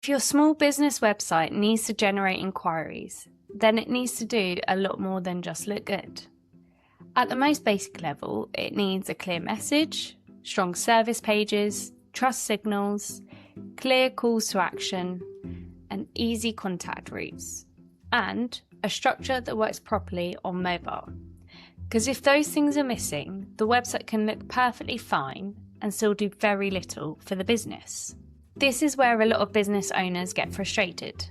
If your small business website needs to generate inquiries, then it needs to do a lot more than just look good. At the most basic level, it needs a clear message, strong service pages, trust signals, clear calls to action, and easy contact routes, and a structure that works properly on mobile. Because if those things are missing, the website can look perfectly fine and still do very little for the business. This is where a lot of business owners get frustrated.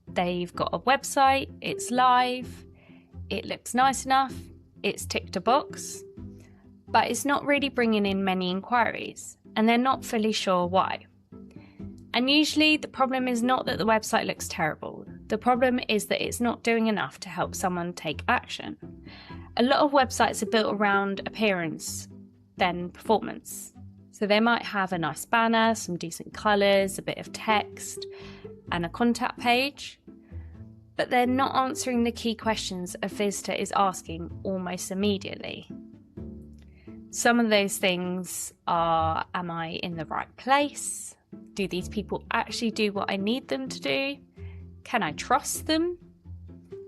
They've got a website, it's live, it looks nice enough, it's ticked a box, but it's not really bringing in many inquiries, and they're not fully sure why. And usually the problem is not that the website looks terrible. The problem is that it's not doing enough to help someone take action. A lot of websites are built around appearance, then performance. So they might have a nice banner, some decent colours, a bit of text, and a contact page, but they're not answering the key questions a visitor is asking almost immediately. Some of those things are, am I in the right place? Do these people actually do what I need them to do? Can I trust them?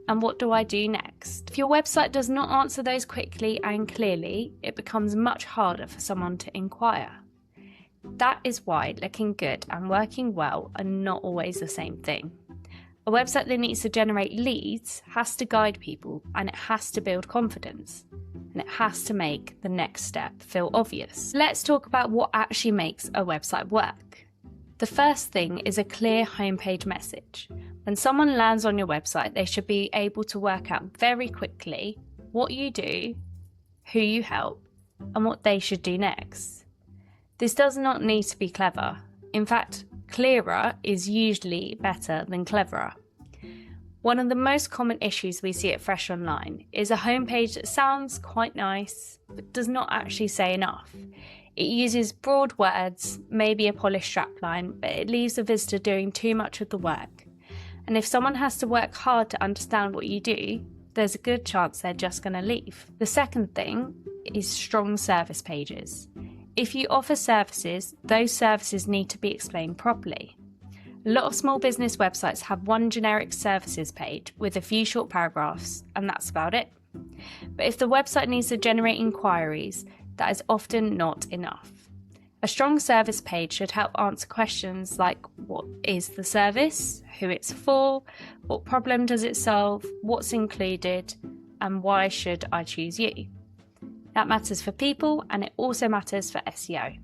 And what do I do next? If your website does not answer those quickly and clearly, it becomes much harder for someone to inquire. That is why looking good and working well are not always the same thing. A website that needs to generate leads has to guide people, and it has to build confidence, and it has to make the next step feel obvious. Let's talk about what actually makes a website work. The first thing is a clear homepage message. When someone lands on your website, they should be able to work out very quickly what you do, who you help, and what they should do next. This does not need to be clever. In fact, clearer is usually better than cleverer. One of the most common issues we see at Fresh Online is a homepage that sounds quite nice, but does not actually say enough. It uses broad words, maybe a polished strapline, but it leaves the visitor doing too much of the work. And if someone has to work hard to understand what you do, there's a good chance they're just going to leave. The second thing is strong service pages. If you offer services, those services need to be explained properly. A lot of small business websites have one generic services page with a few short paragraphs, and that's about it. But if the website needs to generate inquiries, that is often not enough. A strong service page should help answer questions like what is the service, who it's for, what problem does it solve, what's included, and why should I choose you? That matters for people, and it also matters for SEO.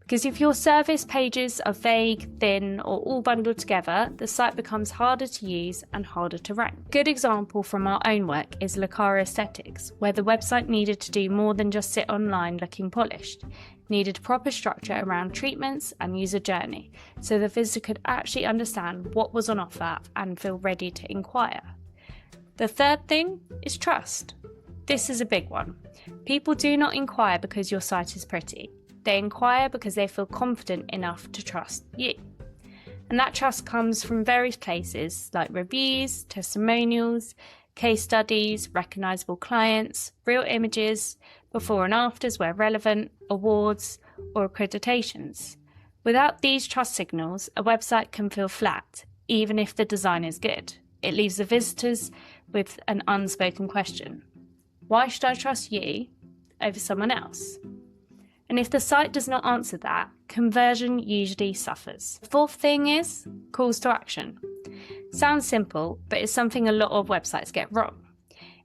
Because if your service pages are vague, thin, or all bundled together, the site becomes harder to use and harder to rank. A good example from our own work is Leonards-on-Sea Aesthetics, where the website needed to do more than just sit online looking polished. It needed proper structure around treatments and user journey, so the visitor could actually understand what was on offer and feel ready to inquire. The third thing is trust. This is a big one. People do not inquire because your site is pretty. They inquire because they feel confident enough to trust you. And that trust comes from various places like reviews, testimonials, case studies, recognisable clients, real images, before and afters where relevant, awards or accreditations. Without these trust signals, a website can feel flat, even if the design is good. It leaves the visitors with an unspoken question. Why should I trust you over someone else? And if the site does not answer that, conversion usually suffers. The fourth thing is calls to action. Sounds simple, but it's something a lot of websites get wrong.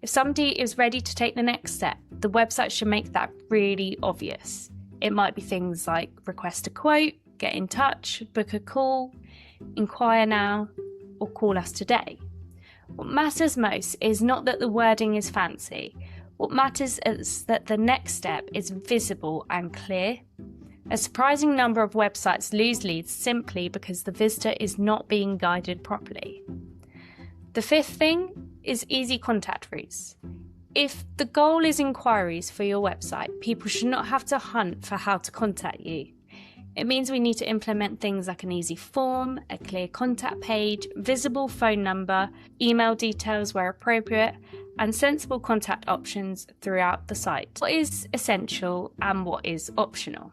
If somebody is ready to take the next step, the website should make that really obvious. It might be things like request a quote, get in touch, book a call, inquire now, or call us today. What matters most is not that the wording is fancy. What matters is that the next step is visible and clear. A surprising number of websites lose leads simply because the visitor is not being guided properly. The fifth thing is easy contact routes. If the goal is inquiries for your website, people should not have to hunt for how to contact you. It means we need to implement things like an easy form, a clear contact page, visible phone number, email details where appropriate, and sensible contact options throughout the site. What is essential and what is optional?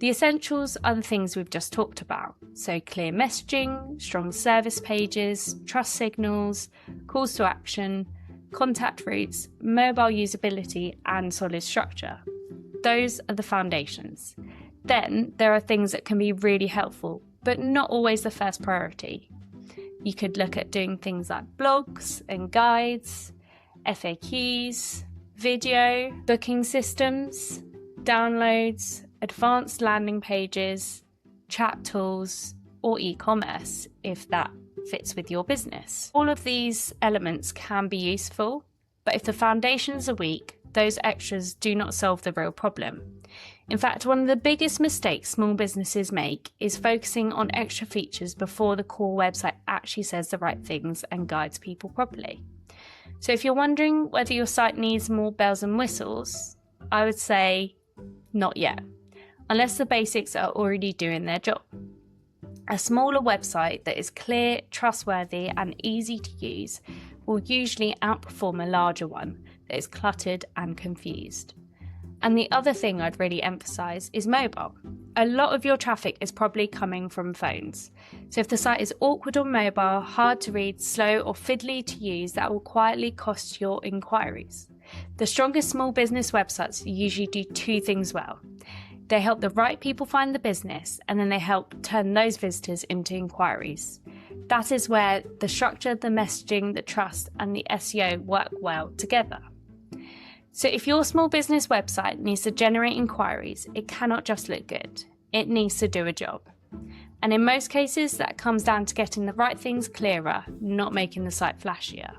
The essentials are the things we've just talked about, so clear messaging, strong service pages, trust signals, calls to action, contact routes, mobile usability, and solid structure. Those are the foundations. Then there are things that can be really helpful, but not always the first priority. You could look at doing things like blogs and guides, FAQs, video, booking systems, downloads, advanced landing pages, chat tools, or e-commerce if that fits with your business. All of these elements can be useful, but if the foundations are weak, those extras do not solve the real problem. In fact, one of the biggest mistakes small businesses make is focusing on extra features before the core website actually says the right things and guides people properly. So if you're wondering whether your site needs more bells and whistles, I would say not yet, unless the basics are already doing their job. A smaller website that is clear, trustworthy, and easy to use will usually outperform a larger one that is cluttered and confused. And the other thing I'd really emphasise is mobile. A lot of your traffic is probably coming from phones. So if the site is awkward on mobile, hard to read, slow, or fiddly to use, that will quietly cost your inquiries. The strongest small business websites usually do two things well. They help the right people find the business, and then they help turn those visitors into inquiries. That is where the structure, the messaging, the trust, and the SEO work well together. So if your small business website needs to generate inquiries, it cannot just look good. It needs to do a job. And in most cases, that comes down to getting the right things clearer, not making the site flashier.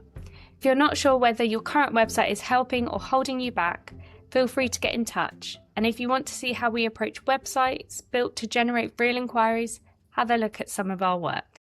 If you're not sure whether your current website is helping or holding you back, feel free to get in touch. And if you want to see how we approach websites built to generate real inquiries, have a look at some of our work.